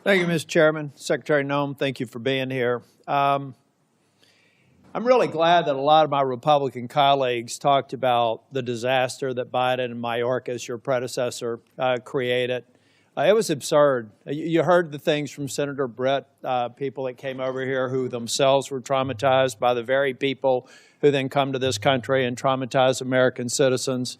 Thank you, Mr. Chairman. Secretary Noem, thank you for being here. I'm really glad that a lot of my Republican colleagues talked about the disaster that Biden and Mayorkas, your predecessor, created. It was absurd. You heard the things from Senator Brett, people that came over here who themselves were traumatized by the very people who then come to this country and traumatize American citizens.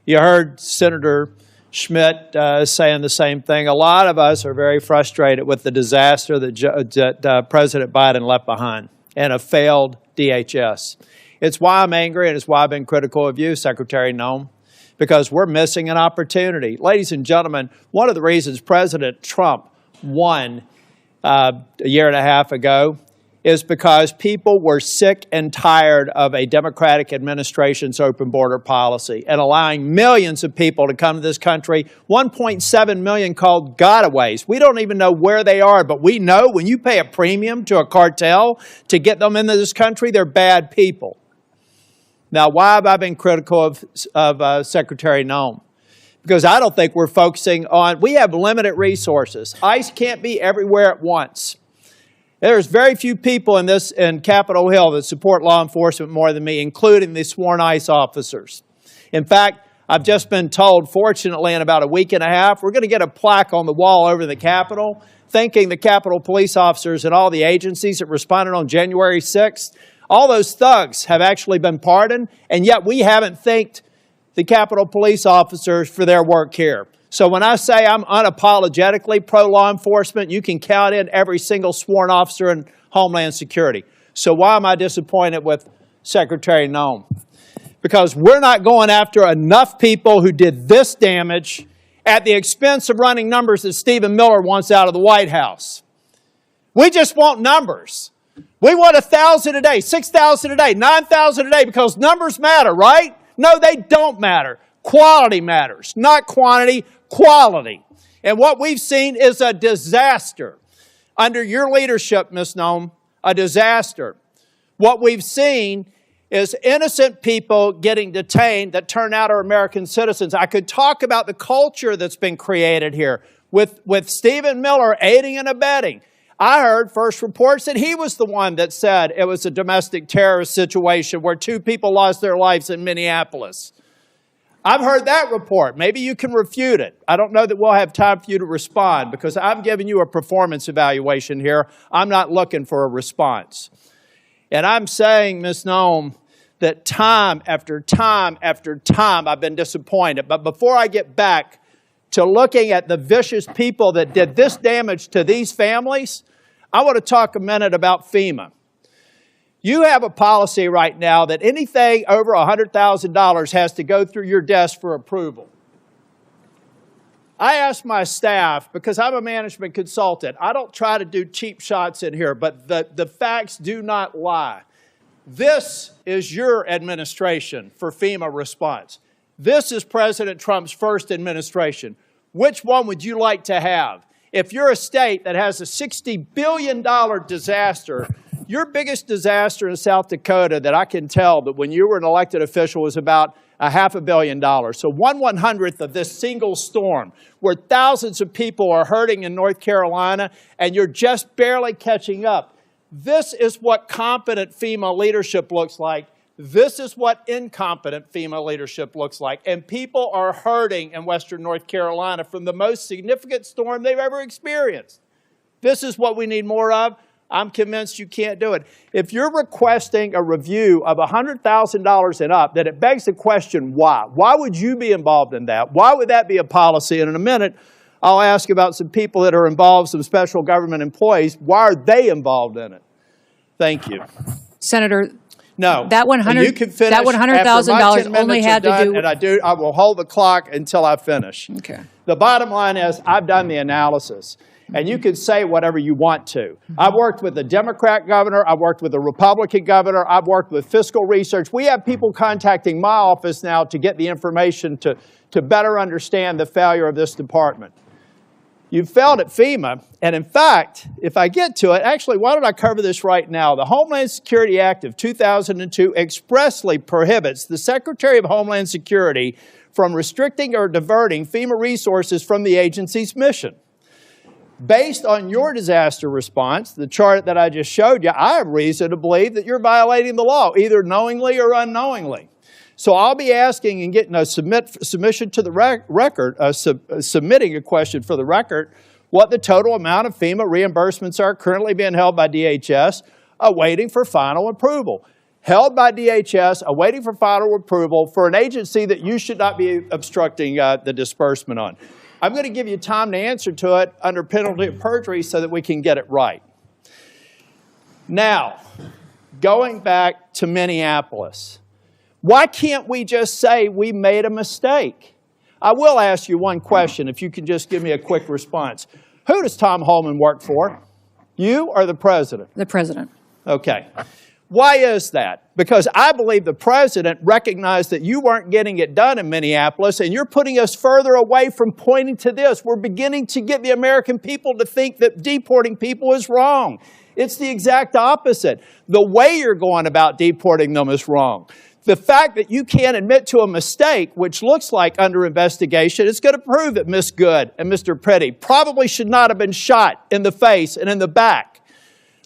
You heard Senator Schmidt saying the same thing. A lot of us are very frustrated with the disaster that President Biden left behind and a failed DHS. It's why I'm angry, and it's why I've been critical of you, Secretary Noem, because we're missing an opportunity. Ladies and gentlemen, one of the reasons President Trump won a year and a half ago is because people were sick and tired of a Democratic administration's open border policy and allowing millions of people to come to this country, 1.7 million called gotaways. We don't even know where they are, but we know when you pay a premium to a cartel to get them into this country, they're bad people. Now, why have I been critical of Secretary Noem? Because I don't think we're focusing on, we have limited resources. ICE can't be everywhere at once. There's very few people in Capitol Hill that support law enforcement more than me, including the sworn ICE officers. In fact, I've just been told, fortunately, in about a week and a half, we're going to get a plaque on the wall over the Capitol, thanking the Capitol police officers and all the agencies that responded on January 6th. All those thugs have actually been pardoned, and yet we haven't thanked the Capitol police officers for their work here. So when I say I'm unapologetically pro-law enforcement, you can count in every single sworn officer in Homeland Security. So why am I disappointed with Secretary Noem? Because we're not going after enough people who did this damage at the expense of running numbers that Stephen Miller wants out of the White House. We just want numbers. We want 1,000 a day, 6,000 a day, 9,000 a day because numbers matter, right? No, they don't matter. Quality matters, not quantity, quality. And what we've seen is a disaster. Under your leadership, Ms. Noem, a disaster. What we've seen is innocent people getting detained that turn out are American citizens. I could talk about the culture that's been created here with Stephen Miller aiding and abetting. I heard first reports that he was the one that said it was a domestic terrorist situation where 2 people lost their lives in Minneapolis. I've heard that report. Maybe you can refute it. I don't know that we'll have time for you to respond because I'm giving you a performance evaluation here. I'm not looking for a response. And I'm saying, Ms. Noem, that time after time after time I've been disappointed. But before I get back to looking at the vicious people that did this damage to these families, I want to talk a minute about FEMA. You have a policy right now that anything over $100,000 has to go through your desk for approval. I asked my staff, because I'm a management consultant, I don't try to do cheap shots in here, but the facts do not lie. This is your administration for FEMA response. This is President Trump's first administration. Which one would you like to have? If you're a state that has a $60 billion disaster, your biggest disaster in South Dakota that I can tell that when you were an elected official was about $500 million. So 1/100th of this single storm where thousands of people are hurting in North Carolina and you're just barely catching up. This is what competent FEMA leadership looks like. This is what incompetent FEMA leadership looks like. And people are hurting in Western North Carolina from the most significant storm they've ever experienced. This is what we need more of. I'm convinced you can't do it. If you're requesting a review of $100,000 and up, then it begs the question, why? Why would you be involved in that? Why would that be a policy? And in a minute, I'll ask about some people that are involved, some special government employees. Why are they involved in it? Thank you. Senator, no. That $100,000 only had to do. And I will hold the clock until I finish. Okay. The bottom line is I've done the analysis. And you can say whatever you want to. I've worked with a Democrat governor. I've worked with a Republican governor. I've worked with fiscal research. We have people contacting my office now to get the information to better understand the failure of this department. You failed at FEMA. And in fact, if I get to it, actually, why don't I cover this right now? The Homeland Security Act of 2002 expressly prohibits the Secretary of Homeland Security from restricting or diverting FEMA resources from the agency's mission. Based on your disaster response, the chart that I just showed you, I have reason to believe that you're violating the law, either knowingly or unknowingly. So I'll be asking and getting a submission to the record, submitting a question for the record, what the total amount of FEMA reimbursements are currently being held by DHS, awaiting for final approval. Held by DHS, awaiting for final approval for an agency that you should not be obstructing the disbursement on. I'm going to give you time to answer to it under penalty of perjury so that we can get it right. Now, going back to Minneapolis, why can't we just say we made a mistake? I will ask you one question, if you can just give me a quick response. Who does Tom Homan work for? You or the president? The president. Okay. Why is that? Because I believe the president recognized that you weren't getting it done in Minneapolis, and you're putting us further away from pointing to this. We're beginning to get the American people to think that deporting people is wrong. It's the exact opposite. The way you're going about deporting them is wrong. The fact that you can't admit to a mistake, which looks like under investigation, is going to prove that Ms. Good and Mr. Pretti probably should not have been shot in the face and in the back.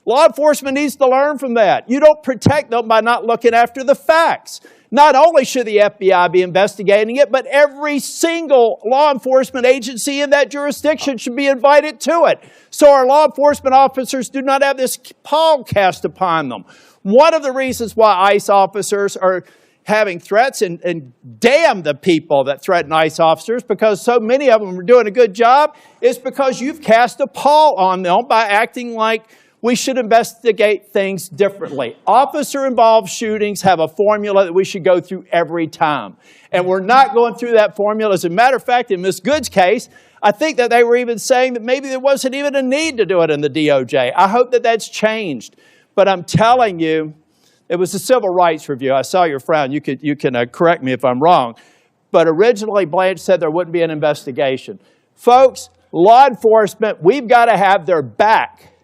Law enforcement needs to learn from that. You don't protect them by not looking after the facts. Not only should the FBI be investigating it, but every single law enforcement agency in that jurisdiction should be invited to it, so our law enforcement officers do not have this pall cast upon them. One of the reasons why ICE officers are having threats, and damn the people that threaten ICE officers, because so many of them are doing a good job, is because you've cast a pall on them by acting like we should investigate things differently. Officer-involved shootings have a formula that we should go through every time. And we're not going through that formula. As a matter of fact, in Ms. Good's case, I think that they were even saying that maybe there wasn't even a need to do it in the DOJ. I hope that that's changed. But I'm telling you, it was a civil rights review. I saw your frown. You can correct me if I'm wrong. But originally, Blanche said there wouldn't be an investigation. Folks, law enforcement, we've got to have their back.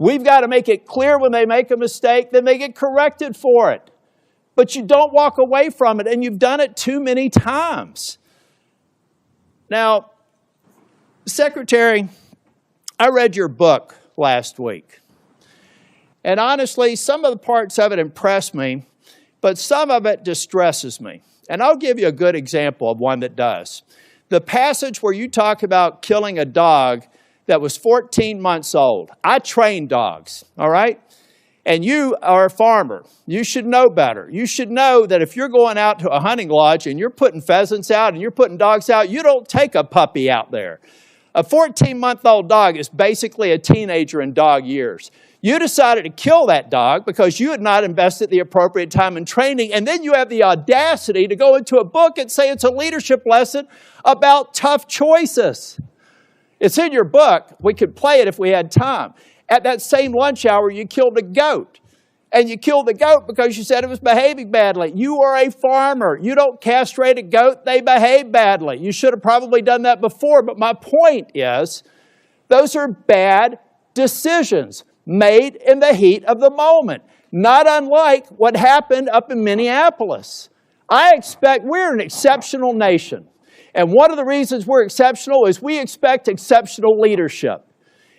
We've got to make it clear when they make a mistake, then they get corrected for it. But you don't walk away from it, and you've done it too many times. Now, Secretary, I read your book last week. And honestly, some of the parts of it impressed me, but some of it distresses me. And I'll give you a good example of one that does. The passage where you talk about killing a dog that was 14 months old. I train dogs, all right? And you are a farmer. You should know better. You should know that if you're going out to a hunting lodge and you're putting pheasants out and you're putting dogs out, you don't take a puppy out there. A 14-month-old dog is basically a teenager in dog years. You decided to kill that dog because you had not invested the appropriate time in training, and then you have the audacity to go into a book and say it's a leadership lesson about tough choices. It's in your book. We could play it if we had time. At that same lunch hour, you killed a goat. And you killed the goat because you said it was behaving badly. You are a farmer. You don't castrate a goat. They behave badly. You should have probably done that before. But my point is, those are bad decisions made in the heat of the moment, not unlike what happened up in Minneapolis. We're an exceptional nation. And one of the reasons we're exceptional is we expect exceptional leadership.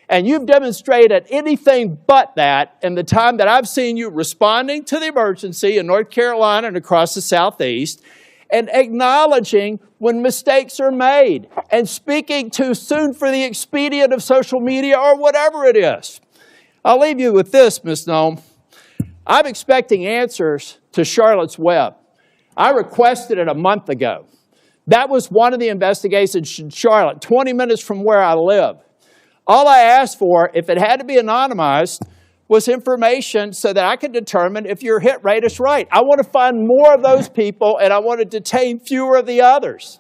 And you've demonstrated anything but that in the time that I've seen you responding to the emergency in North Carolina and across the Southeast, and acknowledging when mistakes are made, and speaking too soon for the expedient of social media or whatever it is. I'll leave you with this, Ms. Noem. I'm expecting answers to Charlotte's Web. I requested it a month ago. That was one of the investigations in Charlotte, 20 minutes from where I live. All I asked for, if it had to be anonymized, was information so that I could determine if your hit rate is right. I want to find more of those people, and I want to detain fewer of the others.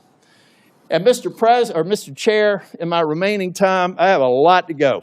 And Mr. Chair, in my remaining time, I have a lot to go.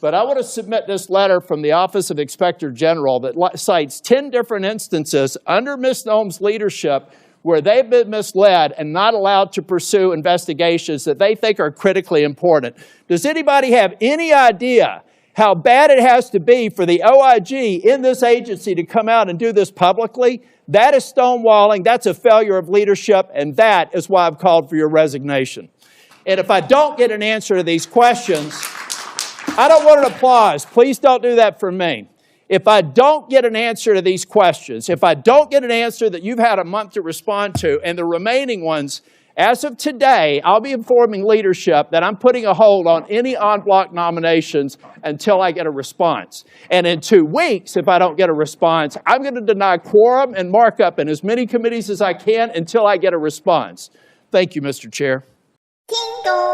But I want to submit this letter from the Office of Inspector General that cites 10 different instances under Ms. Noem's leadership where they've been misled and not allowed to pursue investigations that they think are critically important. Does anybody have any idea how bad it has to be for the OIG in this agency to come out and do this publicly? That is stonewalling, that's a failure of leadership, and that is why I've called for your resignation. And if I don't get an answer to these questions, I don't want an applause. Please don't do that for me. If I don't get an answer to these questions, if I don't get an answer that you've had a month to respond to, and the remaining ones, as of today, I'll be informing leadership that I'm putting a hold on any en bloc nominations until I get a response. And in 2 weeks, if I don't get a response, I'm going to deny quorum and markup in as many committees as I can until I get a response. Thank you, Mr. Chair. 听懂